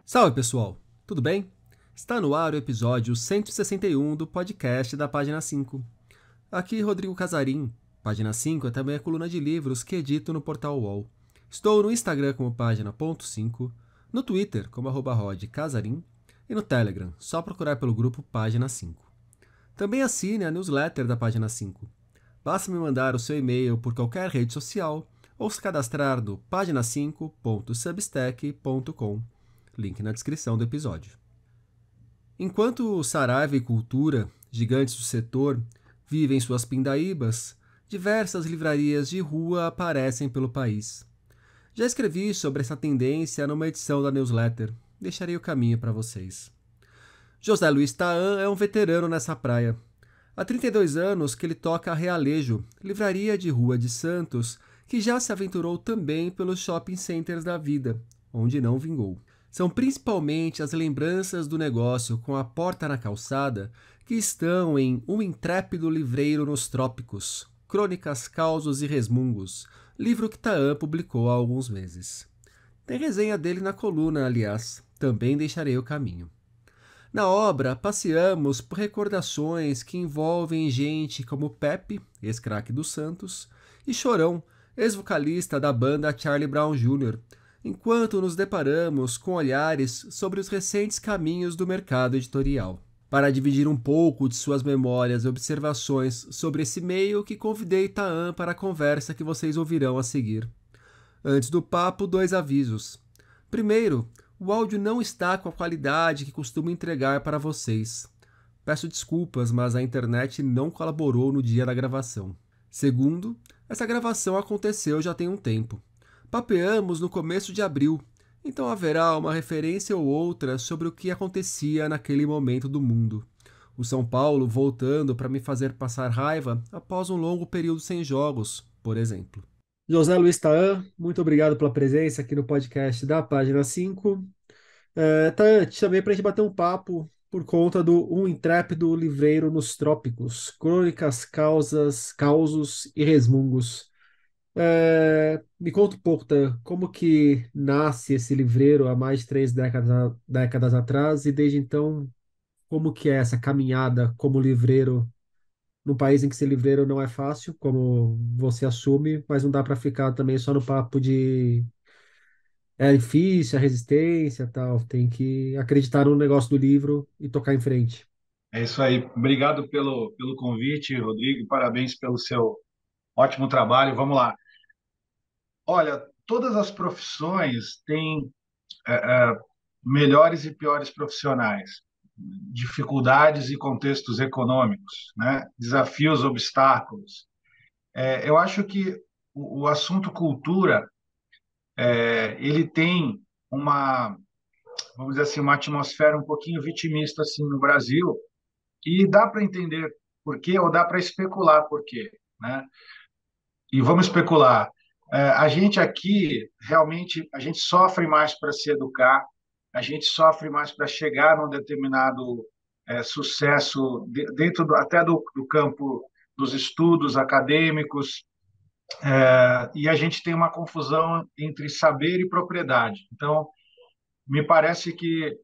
Salve pessoal, tudo bem? Está no ar o episódio 161 do podcast da Página 5. Aqui Rodrigo Casarim. Página 5 é também a coluna de livros que edito no portal UOL. Estou no Instagram como página.5, no Twitter como @rodcasarim e no Telegram, só procurar pelo grupo Página 5. Também assine a newsletter da Página 5. Basta me mandar o seu e-mail por qualquer rede social ou se cadastrar no página5.substack.com. Link na descrição do episódio. Enquanto Saraiva e Cultura, gigantes do setor, vivem suas pindaíbas, diversas livrarias de rua aparecem pelo país. Já escrevi sobre essa tendência numa edição da newsletter. Deixarei o caminho para vocês. José Luiz Tahan é um veterano nessa praia. Há 32 anos que ele toca a Realejo, livraria de rua de Santos, que já se aventurou também pelos shopping centers da vida, onde não vingou. São principalmente as lembranças do negócio com a porta na calçada que estão em Um Intrépido Livreiro nos Trópicos, Crônicas, Causos e Resmungos, livro que Tahan publicou há alguns meses. Tem resenha dele na coluna, aliás, também deixarei o caminho. Na obra, passeamos por recordações que envolvem gente como Pepe, ex-craque do Santos, e Chorão, ex-vocalista da banda Charlie Brown Jr., enquanto nos deparamos com olhares sobre os recentes caminhos do mercado editorial. Para dividir um pouco de suas memórias e observações sobre esse meio, que convidei Tahan para a conversa que vocês ouvirão a seguir. Antes do papo, 2 avisos. Primeiro, o áudio não está com a qualidade que costumo entregar para vocês. Peço desculpas, mas a internet não colaborou no dia da gravação. Segundo, essa gravação aconteceu já tem um tempo. Papeamos no começo de abril, então haverá uma referência ou outra sobre o que acontecia naquele momento do mundo. O São Paulo voltando para me fazer passar raiva após um longo período sem jogos, por exemplo. José Luiz Tahan, muito obrigado pela presença aqui no podcast da Página 5. Tahan, te chamei para a gente bater um papo por conta do Um Intrépido Livreiro nos Trópicos, Crônicas, Causos e Resmungos. Me conta um pouco, Tahan, como que nasce esse livreiro há mais de 3 décadas atrás e desde então, como que é essa caminhada como livreiro num país em que ser livreiro não é fácil, como você assume, mas não dá para ficar também só no papo de é difícil, a resistência, tal. Tem que acreditar no negócio do livro e tocar em frente. É isso aí. Obrigado pelo convite, Rodrigo. Parabéns pelo seu ótimo trabalho. Vamos lá. Olha, todas as profissões têm é, é, melhores e piores profissionais, dificuldades e contextos econômicos, né? Desafios, obstáculos. Eu acho que o assunto cultura, ele tem uma, vamos dizer assim, uma atmosfera um pouquinho vitimista assim no Brasil, e dá para entender por quê ou dá para especular por quê, né? E vamos especular. A gente aqui realmente a gente sofre mais para se educar, a gente sofre mais para chegar num determinado sucesso dentro até do campo dos estudos acadêmicos, e a gente tem uma confusão entre saber e propriedade. Então, me parece que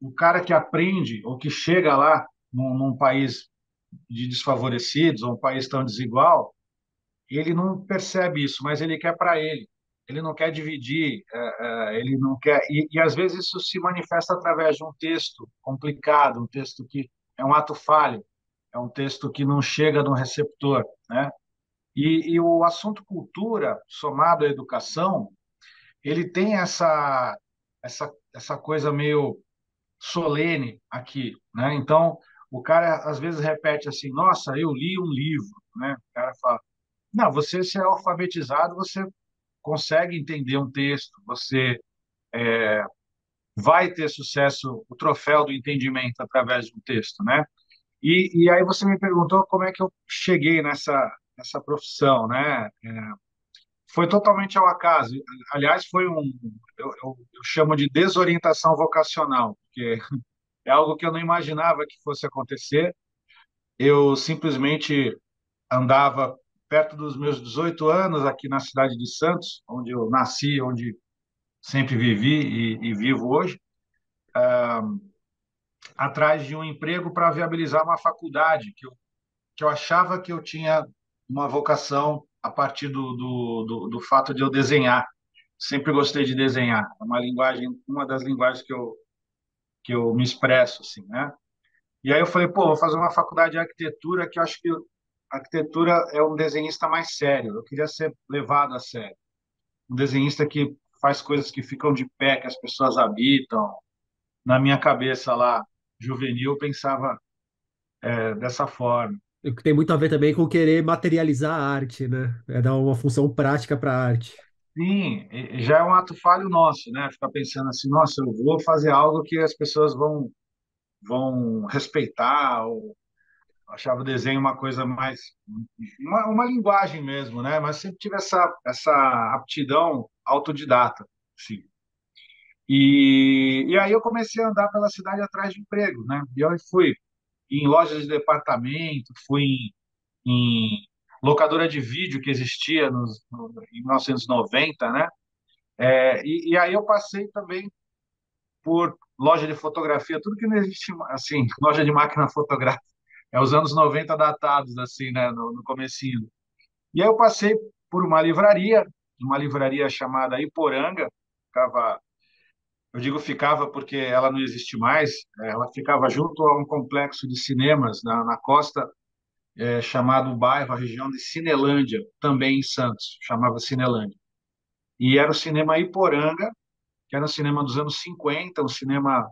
o cara que aprende ou que chega lá num país de desfavorecidos ou um país tão desigual, ele não percebe isso, mas ele quer para ele. Ele não quer dividir, ele não quer. E às vezes isso se manifesta através de um texto complicado, um texto que é um ato falho, é um texto que não chega no receptor, né? E o assunto cultura, somado à educação, ele tem essa coisa meio solene aqui, né? Então, o cara às vezes repete assim: Nossa, eu li um livro, né? O cara fala: Não, você se é alfabetizado, você consegue entender um texto, você vai ter sucesso, o troféu do entendimento através de um texto, né? E aí você me perguntou como é que eu cheguei nessa profissão, né? Foi totalmente ao acaso. Aliás, foi eu chamo de desorientação vocacional, porque é algo que eu não imaginava que fosse acontecer. Eu simplesmente andava perto dos meus 18 anos aqui na cidade de Santos, onde eu nasci, onde sempre vivi e vivo hoje. atrás de um emprego para viabilizar uma faculdade, que eu achava que eu tinha uma vocação a partir do fato de eu desenhar. Sempre gostei de desenhar. É uma linguagem, uma das linguagens que eu me expresso, assim, né? E aí eu falei, pô, vou fazer uma faculdade de arquitetura, que eu acho que a arquitetura é um desenhista mais sério. Eu queria ser levado a sério. Um desenhista que faz coisas que ficam de pé, que as pessoas habitam. Na minha cabeça lá, juvenil, eu pensava dessa forma. O que tem muito a ver também com querer materializar a arte, né? É dar uma função prática para a arte. Sim, e já é um ato falho nosso, né? Ficar pensando assim, nossa, eu vou fazer algo que as pessoas vão respeitar, ou achava o desenho uma coisa mais uma linguagem mesmo, né? Mas sempre tive essa aptidão autodidata, sim. E aí eu comecei a andar pela cidade atrás de emprego, né? E eu fui em lojas de departamento, fui em locadora de vídeo que existia em 1990, né? E aí eu passei também por loja de fotografia, tudo que não existe, assim, loja de máquina fotográfica. É os anos 90 datados, assim, né, no comecinho. E aí eu passei por uma livraria chamada Iporanga, ficava, eu digo ficava porque ela não existe mais, ela ficava junto a um complexo de cinemas na costa, chamado o bairro, a região de Cinelândia, também em Santos, chamava Cinelândia. E era o cinema Iporanga, que era um cinema dos anos 50, um cinema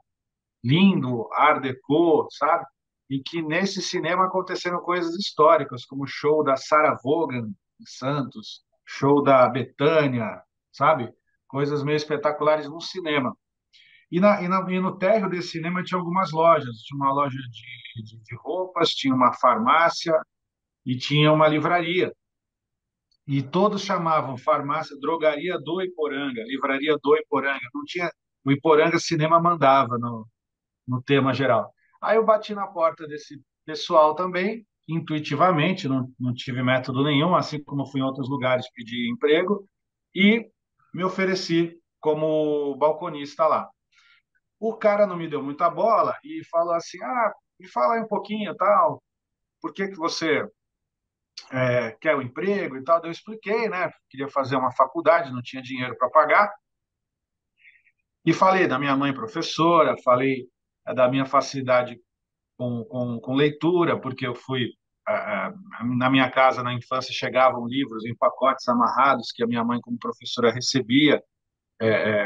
lindo, Art Deco, sabe? E que nesse cinema aconteceram coisas históricas, como o show da Sarah Vaughan em Santos, show da Bethânia, sabe? Coisas meio espetaculares no cinema. E no térreo desse cinema tinha algumas lojas. Tinha uma loja de roupas, tinha uma farmácia e tinha uma livraria. E todos chamavam farmácia, drogaria do Iporanga, livraria do Iporanga. Não tinha, o Iporanga Cinema mandava no tema geral. Aí eu bati na porta desse pessoal também, intuitivamente, não tive método nenhum, assim como fui em outros lugares pedir emprego, e me ofereci como balconista lá. O cara não me deu muita bola e falou assim: ah, me fala aí um pouquinho, tal, por que que você quer o emprego e tal? Daí eu expliquei, né? Queria fazer uma faculdade, não tinha dinheiro para pagar, e falei da minha mãe professora, falei da minha facilidade com leitura, porque eu fui na minha casa na infância chegavam livros em pacotes amarrados que a minha mãe como professora recebia,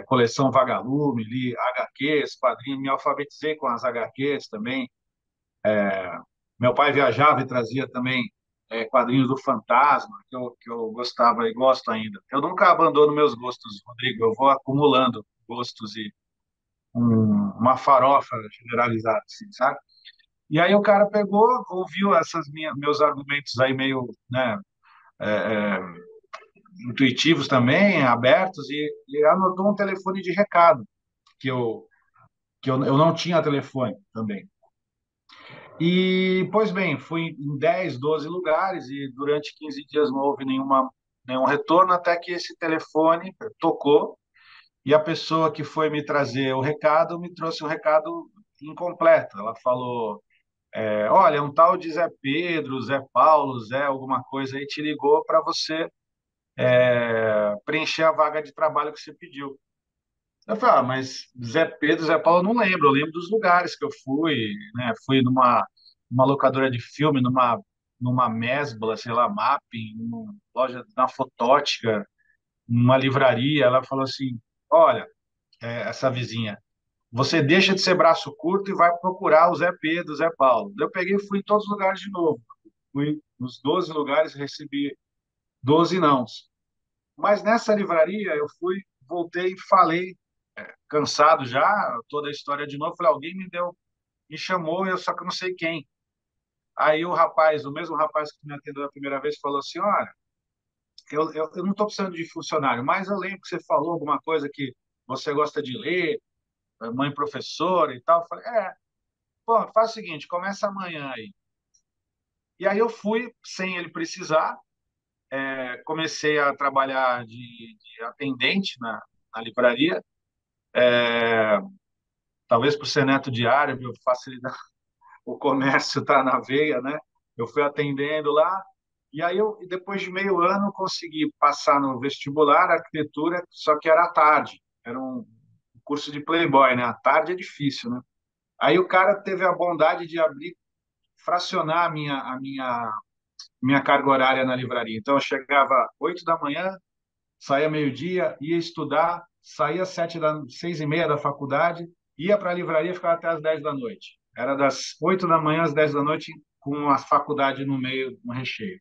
coleção Vagalume, li HQs, quadrinhos, me alfabetizei com as HQs também. Meu pai viajava e trazia também quadrinhos do Fantasma, que eu gostava e gosto ainda. Eu nunca abandono meus gostos, Rodrigo, eu vou acumulando gostos e uma farofa generalizada, assim, sabe? E aí o cara pegou, ouviu meus argumentos aí meio, né, intuitivos também, abertos, e anotou um telefone de recado, que eu não tinha telefone também. E, pois bem, fui em 10, 12 lugares e durante 15 dias não houve nenhum retorno, até que esse telefone tocou e a pessoa que foi me trazer o recado me trouxe um recado incompleto. Ela falou: olha, um tal de Zé Pedro, Zé Paulo, Zé alguma coisa aí te ligou para você preencher a vaga de trabalho que você pediu. Eu falei, ah, mas Zé Pedro, Zé Paulo, eu não lembro. Eu lembro dos lugares que eu fui, né? Fui numa locadora de filme, numa Mesbla, sei lá, Mapping, numa loja, na Fotótica, numa livraria. Ela falou assim, olha, essa vizinha, você deixa de ser braço curto e vai procurar o Zé Pedro, o Zé Paulo. Eu peguei e fui em todos os lugares de novo. Fui nos 12 lugares e recebi 12 nãos. Mas nessa livraria eu fui, voltei e falei, cansado já, toda a história de novo. Falei, alguém me chamou, eu só que eu não sei quem. Aí o mesmo rapaz que me atendeu a primeira vez, falou assim: olha, eu não estou precisando de funcionário, mas eu lembro que você falou alguma coisa que você gosta de ler, mãe professora e tal. Eu falei, bom, faz o seguinte, começa amanhã aí. E aí eu fui, sem ele precisar, comecei a trabalhar de atendente na livraria, talvez por ser neto de árabe, facilidade, o comércio está na veia, né? Eu fui atendendo lá, e aí depois de meio ano, consegui passar no vestibular, arquitetura, só que era à tarde, era um curso de Playboy, né? À tarde é difícil, né? Aí o cara teve a bondade de abrir, fracionar a minha carga horária na livraria. Então eu chegava 8 da manhã, saía meio-dia, ia estudar, saía às 6h30 da faculdade, ia para a livraria, ficava até às 10 da noite. Era das 8 da manhã às 10 da noite, com a faculdade no meio, no recheio.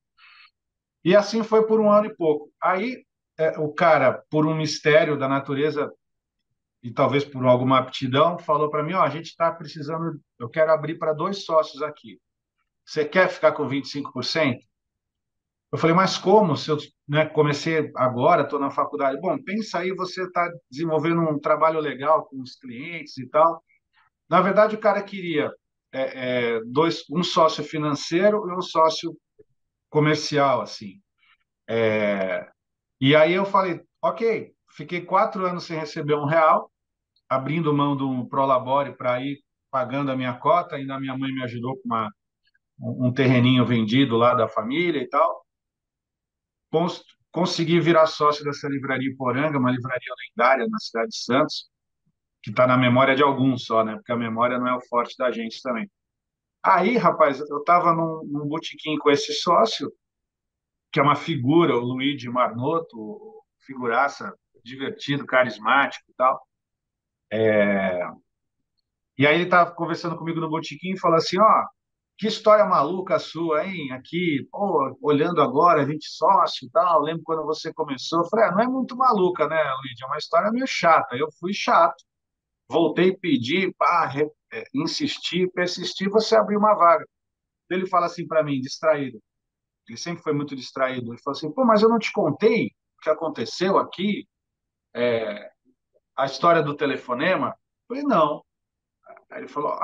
E assim foi por um ano e pouco. Aí o cara, por um mistério da natureza e talvez por alguma aptidão, falou para mim: ó, a gente está precisando, eu quero abrir para 2 sócios aqui. Você quer ficar com 25%? Eu falei, mas como? Se eu, né, comecei agora, estou na faculdade. Bom, pensa aí, você está desenvolvendo um trabalho legal com os clientes e tal. Na verdade, o cara queria um sócio financeiro e um sócio comercial, assim. E aí eu falei, ok, fiquei 4 anos sem receber R$ 1, abrindo mão do Prolabore para ir pagando a minha cota. Ainda a minha mãe me ajudou com um terreninho vendido lá da família e tal. Consegui virar sócio dessa livraria Poranga, uma livraria lendária na cidade de Santos, que está na memória de alguns só, né? Porque a memória não é o forte da gente também. Aí, rapaz, eu estava num botequim com esse sócio, que é uma figura, o Luigi Marnoto, figuraça, divertido, carismático e tal. E aí ele estava conversando comigo no botequim e falou assim, ó, que história maluca a sua, hein? Aqui, pô, olhando agora, a gente sócio e tal, lembro quando você começou. Eu falei, não é muito maluca, né, Luigi? É uma história meio chata. Eu fui chato. Voltei, pedi, pá, insisti, persisti, você abriu uma vaga. Ele fala assim para mim, distraído. Ele sempre foi muito distraído. Ele falou assim, pô, mas eu não te contei o que aconteceu aqui, a história do telefonema? Eu falei, não. Aí ele falou,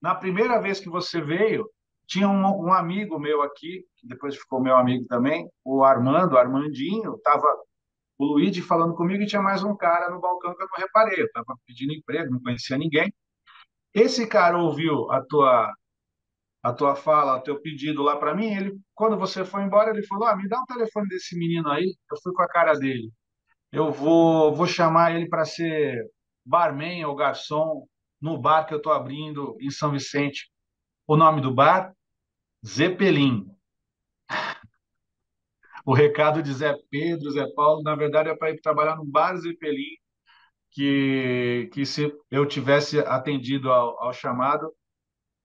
na primeira vez que você veio, tinha um amigo meu aqui, que depois ficou meu amigo também, o Armando, Armandinho, estava o Luigi falando comigo e tinha mais um cara no balcão que eu não reparei. Eu estava pedindo emprego, não conhecia ninguém. Esse cara ouviu a tua fala, o teu pedido lá para mim. Ele, quando você foi embora, ele falou: me dá o telefone desse menino aí. Eu fui com a cara dele. Eu vou chamar ele para ser barman ou garçom no bar que eu estou abrindo em São Vicente. O nome do bar? Zeppelin. O recado de Zé Pedro, Zé Paulo, na verdade é para ir trabalhar no bar Zeppelin, que se eu tivesse atendido ao chamado,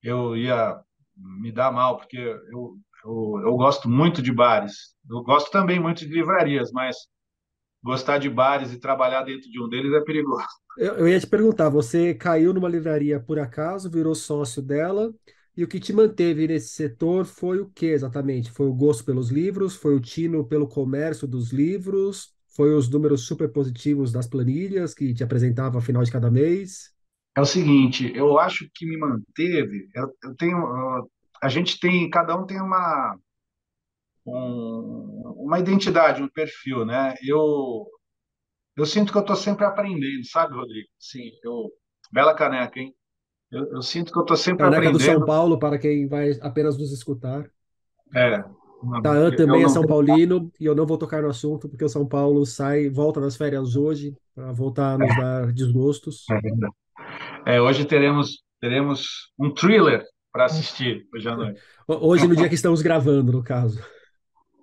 eu ia me dar mal, porque eu gosto muito de bares. Eu gosto também muito de livrarias, mas gostar de bares e trabalhar dentro de um deles é perigoso. Eu ia te perguntar, você caiu numa livraria por acaso, virou sócio dela, e o que te manteve nesse setor foi o que exatamente? Foi o gosto pelos livros? Foi o tino pelo comércio dos livros? Foi os números super positivos das planilhas que te apresentava ao final de cada mês? É o seguinte, eu acho que me manteve. Eu tenho, a gente tem, cada um tem uma identidade, um perfil, né? Eu sinto que eu estou sempre aprendendo, sabe, Rodrigo? Sim, bela caneca, hein? Eu sinto que eu estou sempre Caneca do São aprendendo. Paulo, para quem vai apenas nos escutar. É, Taan eu também é não São tenho. Paulino, e eu não vou tocar no assunto, porque o São Paulo volta das férias hoje, para voltar a nos dar desgostos. Hoje teremos um thriller para assistir hoje à noite, Hoje, no dia que estamos gravando, no caso.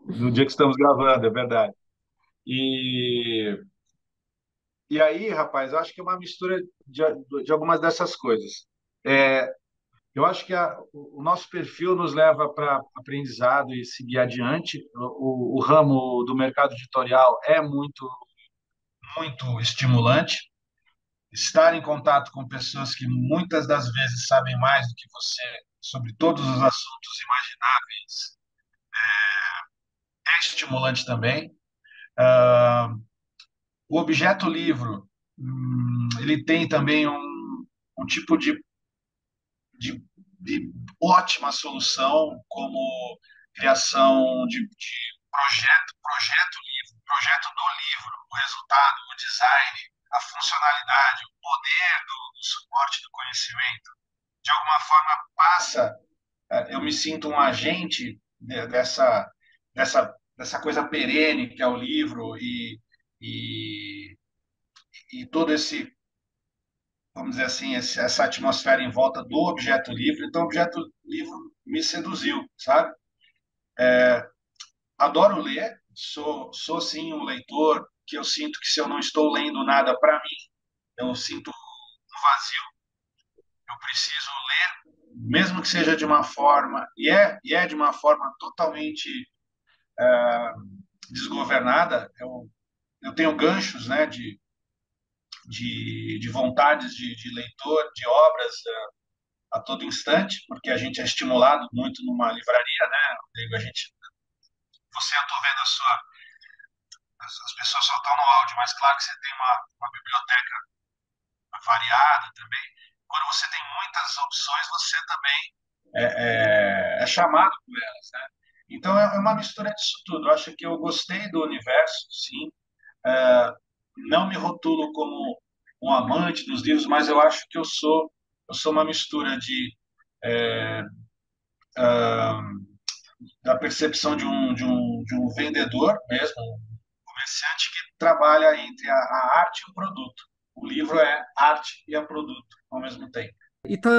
no dia que estamos gravando, é verdade. E, e aí, rapaz, eu acho que é uma mistura de algumas dessas coisas. É, eu acho que o nosso perfil nos leva para aprendizado e seguir adiante. O ramo do mercado editorial é muito, muito estimulante. Estar em contato com pessoas que muitas das vezes sabem mais do que você sobre todos os assuntos imagináveis é estimulante também. O objeto livro, ele tem também um tipo de ótima solução, como criação de projeto livro, projeto do livro, o resultado, o design, a funcionalidade, o poder do suporte do conhecimento, de alguma forma passa, eu me sinto um agente dessa coisa perene que é o livro e, e todo esse, vamos dizer assim, essa atmosfera em volta do objeto livre. Então, o objeto livre me seduziu, sabe? Adoro ler, sou sim um leitor que eu sinto que se eu não estou lendo nada para mim, eu sinto um vazio, eu preciso ler, mesmo que seja de uma forma, e é de uma forma totalmente desgovernada. Eu tenho ganchos, né, de vontades de leitor, de obras a todo instante, porque a gente é estimulado muito numa livraria, né, Rodrigo? Você, eu estou vendo as pessoas só estão no áudio, mas claro que você tem uma biblioteca variada também. Quando você tem muitas opções, você também é chamado por elas, né? Então é uma mistura disso tudo. Eu acho que eu gostei do universo, sim. É, não me rotulo como um amante dos livros, mas eu acho que eu sou uma mistura da percepção de um vendedor mesmo, um comerciante que trabalha entre a arte e o produto. O livro é arte e é produto ao mesmo tempo. E tá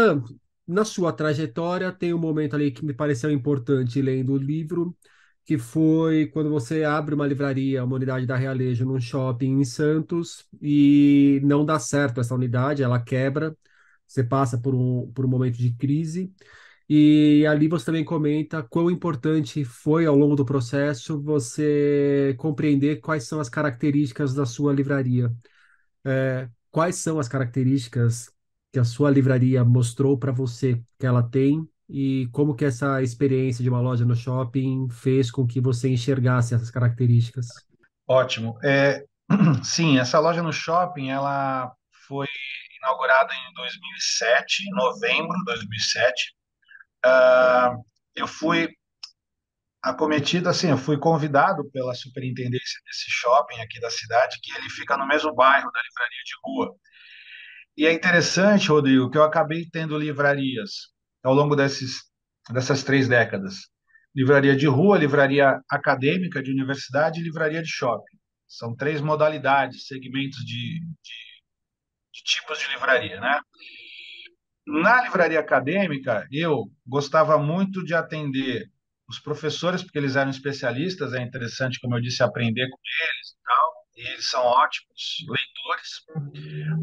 na sua trajetória, tem um momento ali que me pareceu importante lendo o livro, que foi quando você abre uma livraria, uma unidade da Realejo num shopping em Santos e não dá certo essa unidade, ela quebra, você passa por um momento de crise. E ali você também comenta quão importante foi ao longo do processo você compreender quais são as características da sua livraria. Quais são as características que a sua livraria mostrou para você que ela tem e como que essa experiência de uma loja no shopping fez com que você enxergasse essas características? Ótimo. Sim, essa loja no shopping, ela foi inaugurada em 2007, em novembro de 2007. Eu fui acometido, assim, eu fui convidado pela superintendência desse shopping aqui da cidade, que ele fica no mesmo bairro da livraria de rua. E é interessante, Rodrigo, que eu acabei tendo livrarias ao longo dessas 3 décadas. Livraria de rua, livraria acadêmica de universidade e livraria de shopping. São 3 modalidades, segmentos de tipos de livraria, né? Na livraria acadêmica, eu gostava muito de atender os professores, porque eles eram especialistas, é interessante, como eu disse, aprender com eles e tal, e eles são ótimos leitores.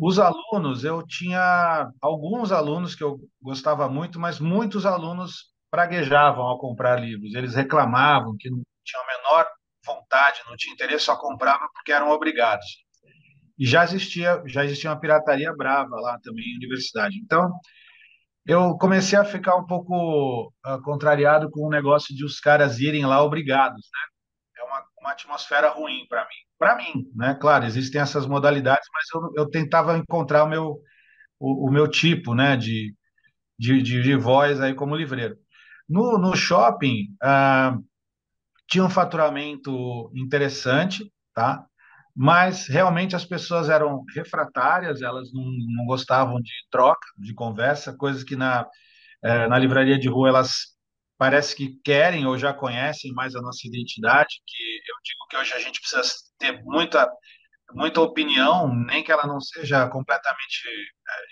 Os alunos, eu tinha alguns alunos que eu gostava muito, mas muitos alunos praguejavam ao comprar livros. Eles reclamavam que não tinham a menor vontade, não tinham interesse, só compravam porque eram obrigados. E já existia uma pirataria brava lá também em universidade. Então, eu comecei a ficar um pouco contrariado com o negócio de os caras irem lá obrigados, né? É uma atmosfera ruim para mim. Para mim, né? Claro, existem essas modalidades, mas eu tentava encontrar o meu tipo, né, de voz aí como livreiro. No shopping, tinha um faturamento interessante, tá? Mas realmente as pessoas eram refratárias, elas não gostavam de troca, de conversa, coisas que na livraria de rua elas parece que querem ou já conhecem mais a nossa identidade, que eu digo que hoje a gente precisa ter muita opinião, nem que ela não seja completamente,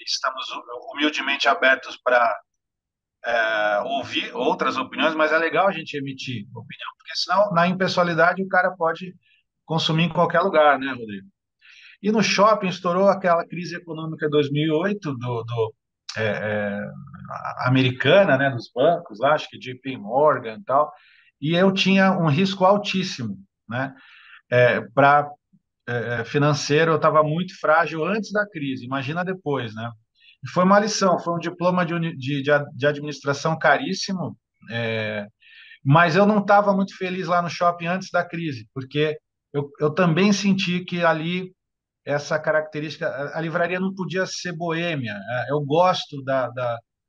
estamos humildemente abertos para ouvir outras opiniões, mas é legal a gente emitir opinião, porque senão na impessoalidade o cara pode consumir em qualquer lugar, né, Rodrigo? E no shopping estourou aquela crise econômica de 2008 é, é, americana, né, dos bancos, acho que JP Morgan e tal, e eu tinha um risco altíssimo, né, para financeiro, eu estava muito frágil antes da crise, imagina depois, né? E foi uma lição, foi um diploma de administração caríssimo, é, mas eu não estava muito feliz lá no shopping antes da crise, porque eu também senti que ali essa característica, a livraria não podia ser boêmia. Eu gosto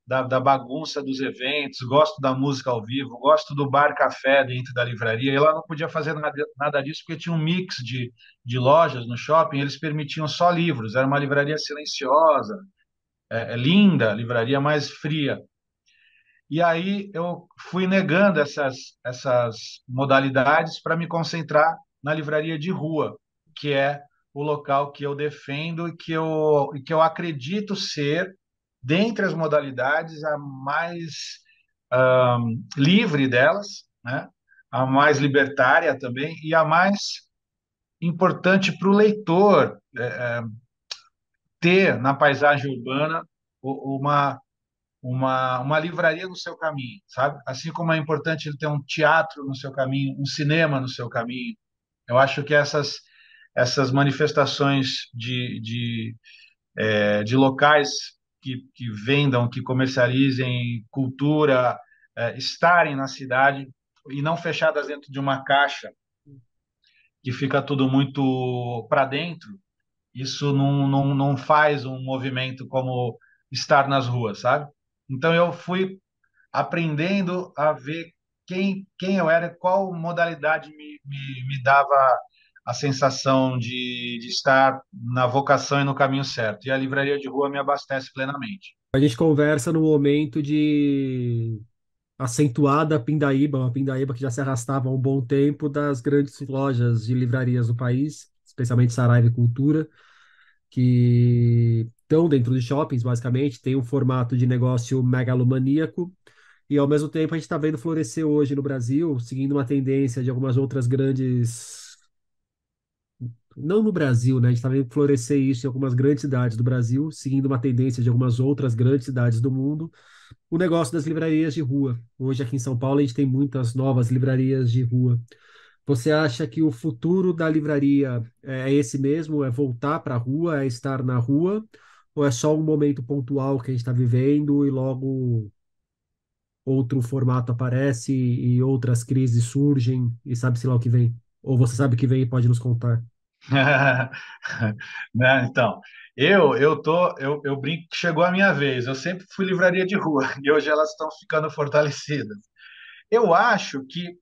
da bagunça dos eventos, gosto da música ao vivo, gosto do bar-café dentro da livraria. E lá não podia fazer nada disso porque tinha um mix de lojas no shopping, eles permitiam só livros. Era uma livraria silenciosa, linda, livraria mais fria. E aí eu fui negando essas modalidades para me concentrar na livraria de rua, que é o local que eu defendo e que eu acredito ser, dentre as modalidades, a mais livre delas, né? A mais libertária também e a mais importante para o leitor ter na paisagem urbana uma livraria no seu caminho, sabe? Assim como é importante ele ter um teatro no seu caminho, um cinema no seu caminho. Eu acho que essas manifestações de locais que vendam, que comercializem cultura, estarem na cidade e não fechadas dentro de uma caixa que fica tudo muito para dentro, isso não faz um movimento como estar nas ruas, sabe? Então eu fui aprendendo a ver quem eu era, qual modalidade me dava a sensação de estar na vocação e no caminho certo. E a livraria de rua me abastece plenamente. A gente conversa no momento de acentuada pindaíba, uma pindaíba que já se arrastava há um bom tempo das grandes lojas de livrarias do país, especialmente Saraiva e Cultura, que estão dentro de shoppings, basicamente, tem um formato de negócio megalomaníaco, e ao mesmo tempo a gente está vendo florescer hoje no Brasil, seguindo uma tendência de algumas outras grandes. Não no Brasil, né? A gente está vendo florescer isso em algumas grandes cidades do Brasil, seguindo uma tendência de algumas outras grandes cidades do mundo, o negócio das livrarias de rua. Hoje, aqui em São Paulo, a gente tem muitas novas livrarias de rua. Você acha que o futuro da livraria é esse mesmo? É voltar para a rua, é estar na rua? Ou é só um momento pontual que a gente está vivendo e logo outro formato aparece e outras crises surgem e sabe-se lá o que vem? Ou você sabe o que vem e pode nos contar? Né? Então, eu brinco que chegou a minha vez. Eu sempre fui livraria de rua e hoje elas estão ficando fortalecidas. Eu acho que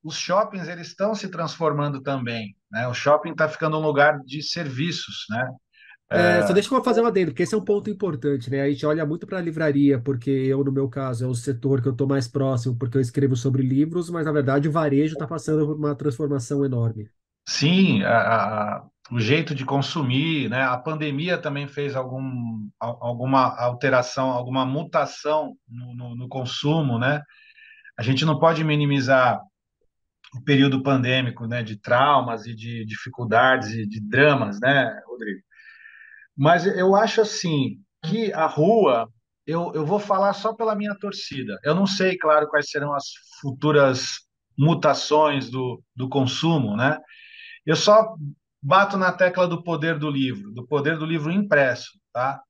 os shoppings eles estão se transformando também, né? O shopping está ficando um lugar de serviços, né? É, só deixa eu fazer uma adendo, porque esse é um ponto importante, né? A gente olha muito para a livraria, porque eu, no meu caso, é o setor que eu estou mais próximo, porque eu escrevo sobre livros, mas na verdade o varejo está passando por uma transformação enorme. Sim, o jeito de consumir, né? A pandemia também fez alguma alteração, alguma mutação no consumo, né? A gente não pode minimizar o período pandêmico, né? De traumas e de dificuldades e de dramas, né, Rodrigo? Mas eu acho assim que a rua, eu vou falar só pela minha torcida. Eu não sei, claro, quais serão as futuras mutações do consumo, né? Eu só bato na tecla do poder do livro impresso, tá?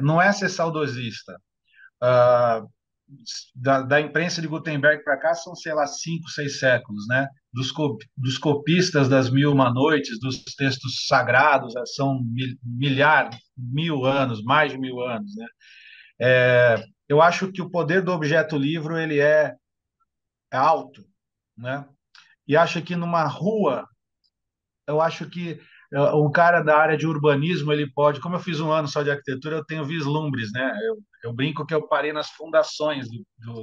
Não é ser saudosista. Ah, da imprensa de Gutenberg para cá são, sei lá, 5, 6 séculos, né? Dos copistas das Mil e Uma Noites, dos textos sagrados, são milhares, 1.000 anos, mais de 1.000 anos, né? Eu acho que o poder do objeto livro ele é alto, né? E acho que numa rua eu acho que um cara da área de urbanismo, ele pode, como eu fiz um ano só de arquitetura, eu tenho vislumbres, né? Eu brinco que eu parei nas fundações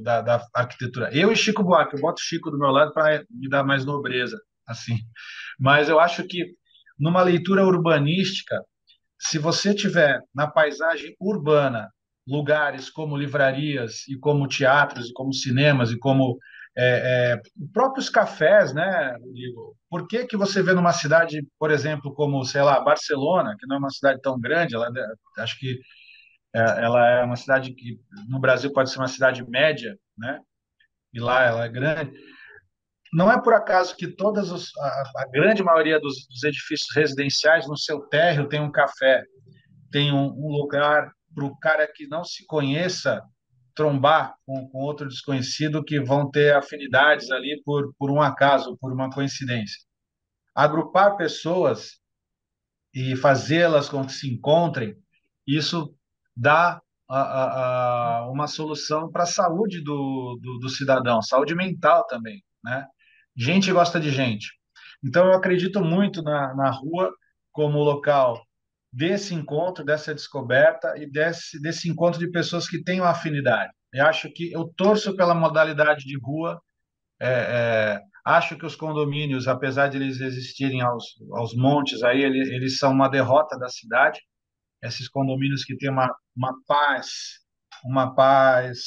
da arquitetura. Eu e Chico Buarque, eu boto o Chico do meu lado para me dar mais nobreza, assim. Mas eu acho que numa leitura urbanística, se você tiver na paisagem urbana lugares como livrarias e como teatros e como cinemas e como próprios cafés, né, Rodrigo? Por que que você vê numa cidade, por exemplo, como, sei lá, Barcelona, que não é uma cidade tão grande, acho que ela é uma cidade que no Brasil pode ser uma cidade média, né? E lá ela é grande. Não é por acaso que a grande maioria dos edifícios residenciais no seu térreo tem um café, tem um lugar para o cara que não se conheça trombar com outro desconhecido que vão ter afinidades ali por um acaso, por uma coincidência. Agrupar pessoas e fazê-las com que se encontrem, isso dá uma solução para a saúde do cidadão, saúde mental também, né? Gente gosta de gente. Então, eu acredito muito na rua como local desse encontro, dessa descoberta e desse encontro de pessoas que têm uma afinidade. Eu acho que eu torço pela modalidade de rua. Acho que os condomínios, apesar de eles existirem aos montes, aí eles são uma derrota da cidade. Esses condomínios que têm uma paz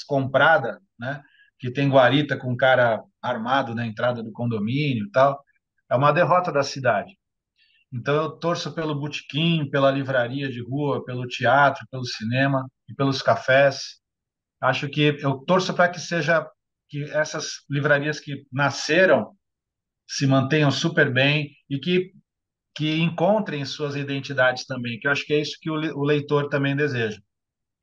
comprada, né? Que tem guarita com cara armado na entrada do condomínio e tal, é uma derrota da cidade. Então eu torço pelo botequim, pela livraria de rua, pelo teatro, pelo cinema e pelos cafés. Acho que eu torço para que essas livrarias que nasceram se mantenham super bem e que encontrem suas identidades também, que eu acho que é isso que o leitor também deseja.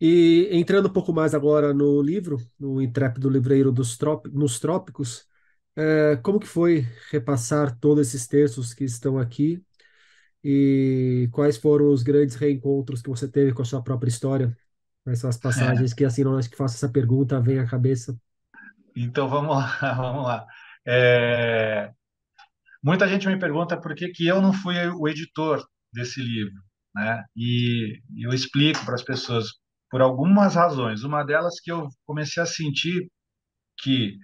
E entrando um pouco mais agora no livro, no Intrépido Livreiro nos Trópicos, como que foi repassar todos esses textos que estão aqui e quais foram os grandes reencontros que você teve com a sua própria história? Quais são as passagens que, assim, na hora que faço essa pergunta, vem à cabeça? Então vamos lá, vamos lá. É, Muita gente me pergunta por que que eu não fui o editor desse livro, né? E eu explico para as pessoas por algumas razões. Uma delas que eu comecei a sentir que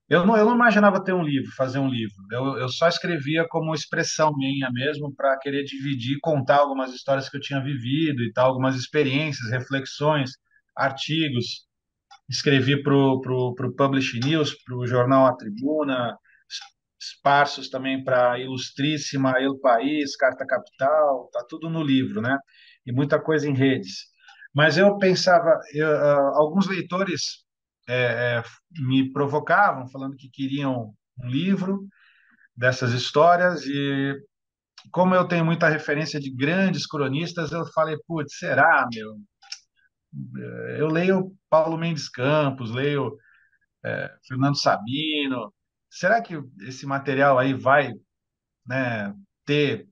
eu não imaginava ter um livro, fazer um livro. Eu só escrevia como expressão minha mesmo, para querer dividir, contar algumas histórias que eu tinha vivido e tal, algumas experiências, reflexões, artigos. Escrevi para o Publish News, para o jornal A Tribuna, esparsos também para Ilustríssima, El País, Carta Capital, tá tudo no livro, né? E muita coisa em redes. Mas eu pensava, alguns leitores me provocavam, falando que queriam um livro dessas histórias, e como eu tenho muita referência de grandes cronistas, eu falei, putz, será, meu? Eu leio Paulo Mendes Campos, leio Fernando Sabino, será que esse material aí vai, né, ter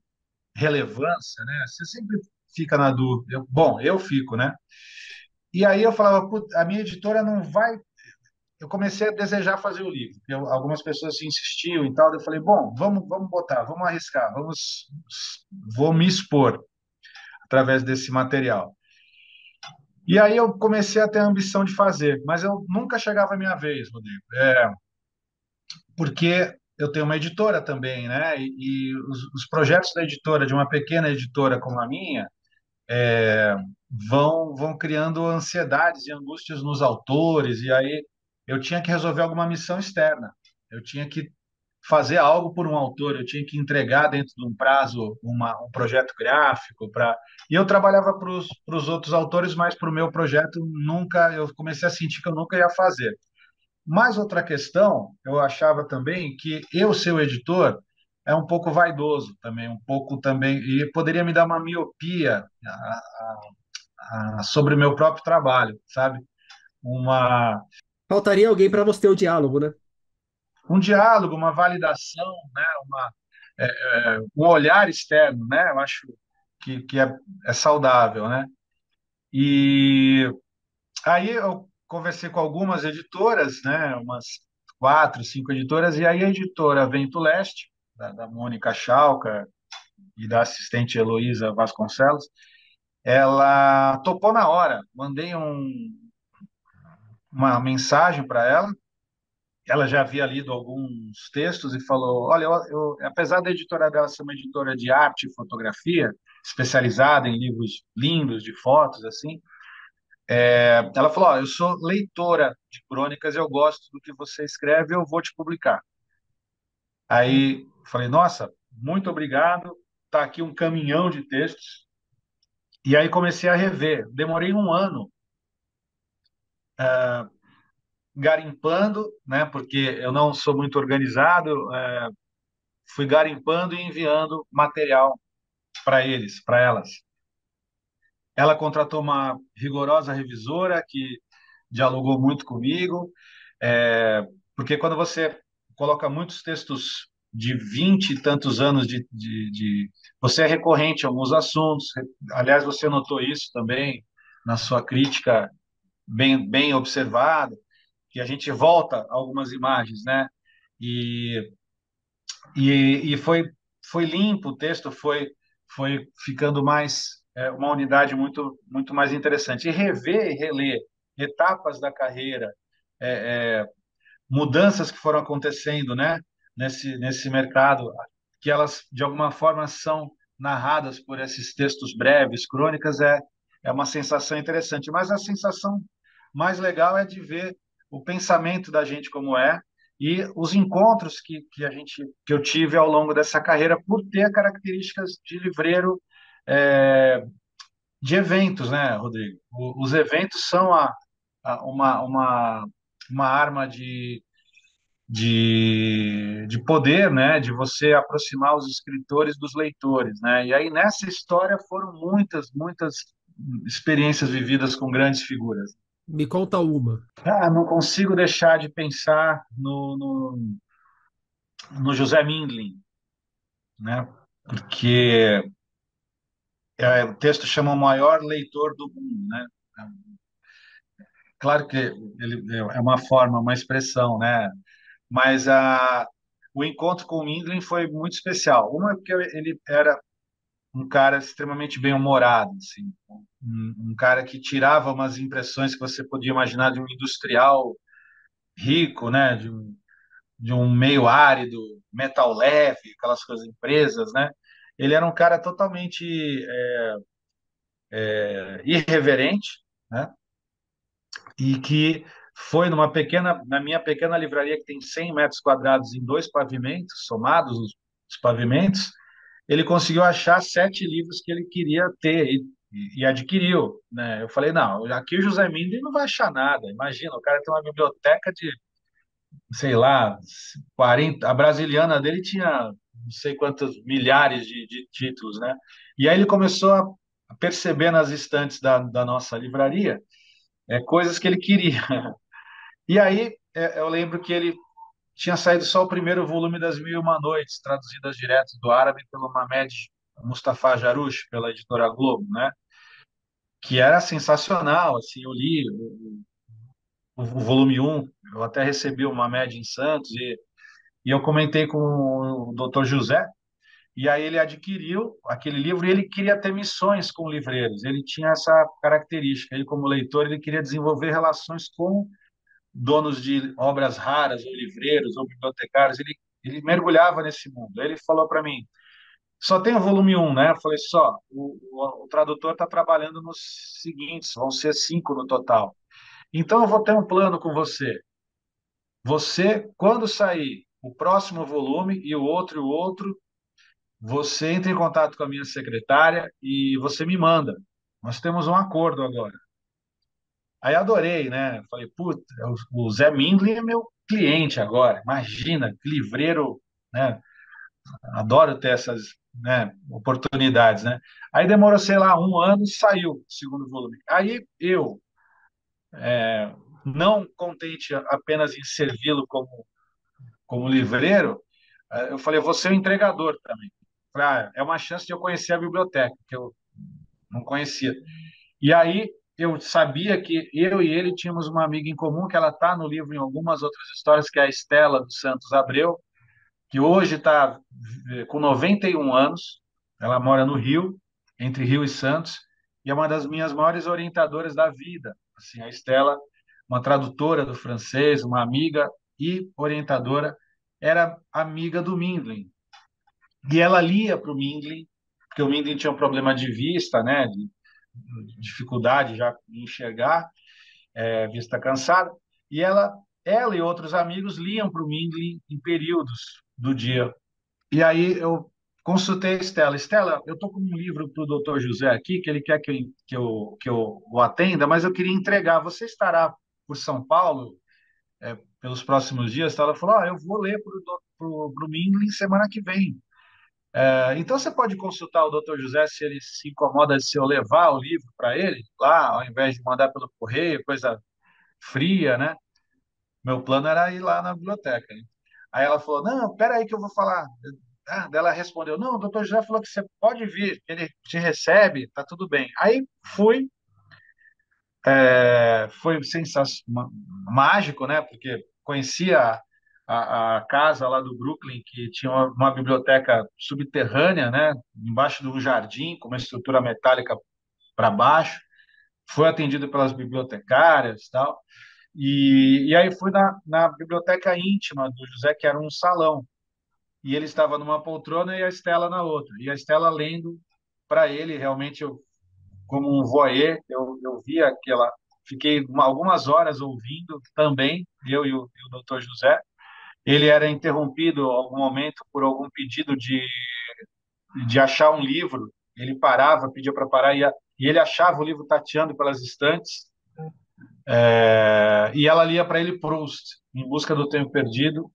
relevância, né? Você sempre fica na dúvida. Bom, eu fico, né? E aí eu falava, a minha editora não vai. Eu comecei a desejar fazer o livro. Algumas pessoas insistiam e tal. Eu falei, bom, vamos botar, vamos arriscar, vou me expor através desse material. E aí eu comecei a ter a ambição de fazer, mas eu nunca chegava a minha vez, Rodrigo, porque eu tenho uma editora também, né? E os projetos da editora, de uma pequena editora como a minha, vão criando ansiedades e angústias nos autores, e aí eu tinha que resolver alguma missão externa. Eu tinha que fazer algo por um autor, eu tinha que entregar dentro de um prazo um projeto gráfico para e eu trabalhava para os outros autores, mas para o meu projeto nunca eu comecei a sentir que eu nunca ia fazer. Mas outra questão, eu achava também que eu ser o editor é um pouco vaidoso também, um pouco também, e poderia me dar uma miopia sobre o meu próprio trabalho, sabe? Uma, Faltaria alguém para você ter o diálogo, né? um diálogo, uma validação, né? Um olhar externo, né? Eu acho que é saudável, né? E aí eu conversei com algumas editoras, né? Umas 4, 5 editoras, e aí a editora Vento Leste, da Mônica Schalka e da assistente Heloísa Vasconcelos, ela topou na hora. Mandei uma mensagem para ela. Ela já havia lido alguns textos e falou: Olha, apesar da editora dela ser uma editora de arte e fotografia, especializada em livros lindos de fotos, assim, ela falou: Eu sou leitora de crônicas, eu gosto do que você escreve, eu vou te publicar. Aí falei: Nossa, muito obrigado, está aqui um caminhão de textos. E aí comecei a rever. Demorei um ano garimpando, né, porque eu não sou muito organizado, fui garimpando e enviando material para eles, para elas. Ela contratou uma rigorosa revisora que dialogou muito comigo, porque quando você coloca muitos textos de 20 e tantos anos você é recorrente a alguns assuntos. Aliás, você notou isso também na sua crítica bem observado, que a gente volta algumas imagens, né? E, e foi limpo, o texto foi ficando mais uma unidade muito mais interessante. E rever e reler etapas da carreira, mudanças que foram acontecendo, né, nesse mercado, que elas de alguma forma são narradas por esses textos breves, crônicas, é uma sensação interessante. Mas a sensação mais legal é de ver o pensamento da gente como é e os encontros que eu tive ao longo dessa carreira por ter características de livreiro, é, de eventos, né, Rodrigo? Os eventos são uma arma de poder, né, de você aproximar os escritores dos leitores, né? E aí nessa história foram muitas experiências vividas com grandes figuras. Me conta uma. Não consigo deixar de pensar no José Mindlin, né? Porque o texto chama o maior leitor do mundo, né? Claro que ele é uma forma, uma expressão, né? Mas o encontro com o Mindlin foi muito especial. Uma é porque ele era um cara extremamente bem-humorado, assim, um cara que tirava umas impressões que você podia imaginar de um industrial rico, né, de um meio árido, metal leve, aquelas coisas empresas, né? Ele era um cara totalmente irreverente, né? E que foi na minha pequena livraria que tem 100 metros quadrados em dois pavimentos, somados os pavimentos, ele conseguiu achar 7 livros que ele queria ter e adquiriu, né? Eu falei, não, aqui o José Mindlin não vai achar nada. Imagina, o cara tem uma biblioteca de, sei lá, 40, a brasiliana dele tinha não sei quantos milhares de títulos, né? E aí ele começou a perceber nas estantes da nossa livraria coisas que ele queria. E aí eu lembro que ele tinha saído só o primeiro volume das Mil e Uma Noites, traduzidas direto do árabe pelo Mamed Mustafa Jarouche, pela editora Globo, né? Que era sensacional, assim, eu li o volume um, eu até recebi o Mamed em Santos, e eu comentei com o Dr. José, e aí ele adquiriu aquele livro e ele queria ter missões com livreiros, ele tinha essa característica, ele como leitor, ele queria desenvolver relações com donos de obras raras, ou livreiros, ou bibliotecários, ele mergulhava nesse mundo. Ele falou para mim, só tem o volume um, né? Eu falei, só, o tradutor está trabalhando nos seguintes, vão ser 5 no total. Então, eu vou ter um plano com você. Você, quando sair o próximo volume e o outro, você entra em contato com a minha secretária e você me manda. Nós temos um acordo agora. Aí adorei, né? Falei, puta, o Zé Mindlin é meu cliente agora. Imagina, que livreiro, né? Adoro ter essas, né, oportunidades, né? Aí demorou, sei lá, um ano e saiu o segundo volume. Aí eu, não contente apenas em servi-lo como livreiro, eu falei, você é o entregador também. Falei, é uma chance de eu conhecer a biblioteca, que eu não conhecia. E aí eu sabia que eu e ele tínhamos uma amiga em comum, que ela está no livro em algumas outras histórias, que é a Estela dos Santos Abreu, que hoje está com 91 anos. Ela mora no Rio, entre Rio e Santos, e é uma das minhas maiores orientadoras da vida. Assim, a Estela, uma tradutora do francês, uma amiga e orientadora, era amiga do Mindlin. E ela lia para o Mindlin, porque o Mindlin tinha um problema de vista, né, de dificuldade já em enxergar, vista cansada, e ela e outros amigos liam para o Mindlin em períodos do dia. E aí eu consultei a Estela. Estela, eu estou com um livro para o doutor José aqui, que ele quer que eu o atenda, mas eu queria entregar. Você estará por São Paulo pelos próximos dias? Ela falou, eu vou ler para o Mindlin semana que vem. Então você pode consultar o doutor José se ele se incomoda de se eu levar o livro para ele, lá, ao invés de mandar pelo correio, coisa fria, né? Meu plano era ir lá na biblioteca, né? Aí ela falou, não, peraí que eu vou falar. Daí ela respondeu, não, o doutor José falou que você pode vir, que ele te recebe, tá tudo bem. Aí fui, Foi mágico, né? Porque conhecia a casa lá do Brooklyn, que tinha uma biblioteca subterrânea, né? Embaixo de um jardim, com uma estrutura metálica para baixo. Foi atendido pelas bibliotecárias e tal. E aí fui na biblioteca íntima do José, que era um salão. E ele estava numa poltrona e a Estela na outra. E a Estela lendo para ele, realmente, como um voyeur, eu via aquela. Fiquei algumas horas ouvindo também, eu e o Dr. José. Ele era interrompido em algum momento por algum pedido de achar um livro. Ele parava, pedia para parar, e ele achava o livro tateando pelas estantes. E ela lia para ele Proust, Em Busca do Tempo Perdido,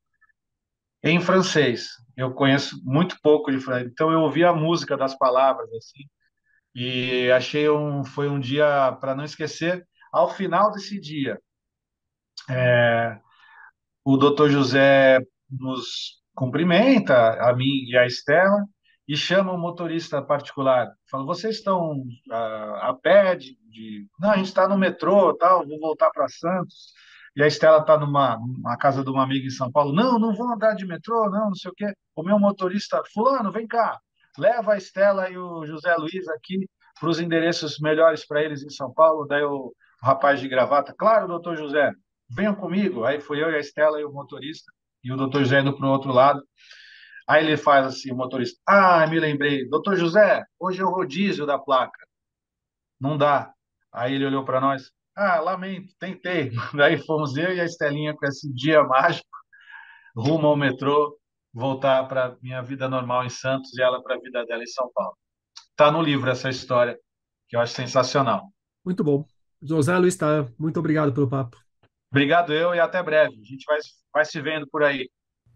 em francês. Eu conheço muito pouco de francês, então eu ouvi a música das palavras assim e foi um dia para não esquecer. Ao final desse dia, o doutor José nos cumprimenta, a mim e a Estela, e chama um motorista particular. Fala: vocês estão a pé Não, a gente está no metrô, tal, vou voltar para Santos. E a Estela está numa casa de uma amiga em São Paulo. Não, não vou andar de metrô, não sei o quê. O meu motorista, fulano, vem cá, leva a Estela e o José Luiz aqui para os endereços melhores para eles em São Paulo. Daí o rapaz de gravata: claro, doutor José, venham comigo. Aí fui eu e a Estela e o motorista, e o doutor José indo para o outro lado. Aí ele faz assim, o motorista: ah, me lembrei, doutor José, hoje é o rodízio da placa, não dá. Aí ele olhou para nós: ah, lamento, tentei. Daí fomos eu e a Estelinha com esse dia mágico, rumo ao metrô, voltar para minha vida normal em Santos e ela para a vida dela em São Paulo. Tá no livro essa história, que eu acho sensacional. Muito bom. José Luiz Tahan, muito obrigado pelo papo. Obrigado eu e até breve. A gente vai se vendo por aí.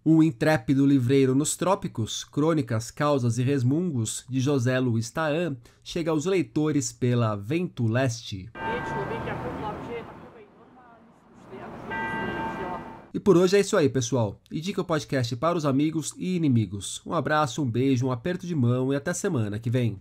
Um intrépido livreiro nos trópicos, crônicas, causas e resmungos, de José Luiz Tahan, chega aos leitores pela Vento Leste. E por hoje é isso aí, pessoal. Indique o podcast para os amigos e inimigos. Um abraço, um beijo, um aperto de mão e até semana que vem.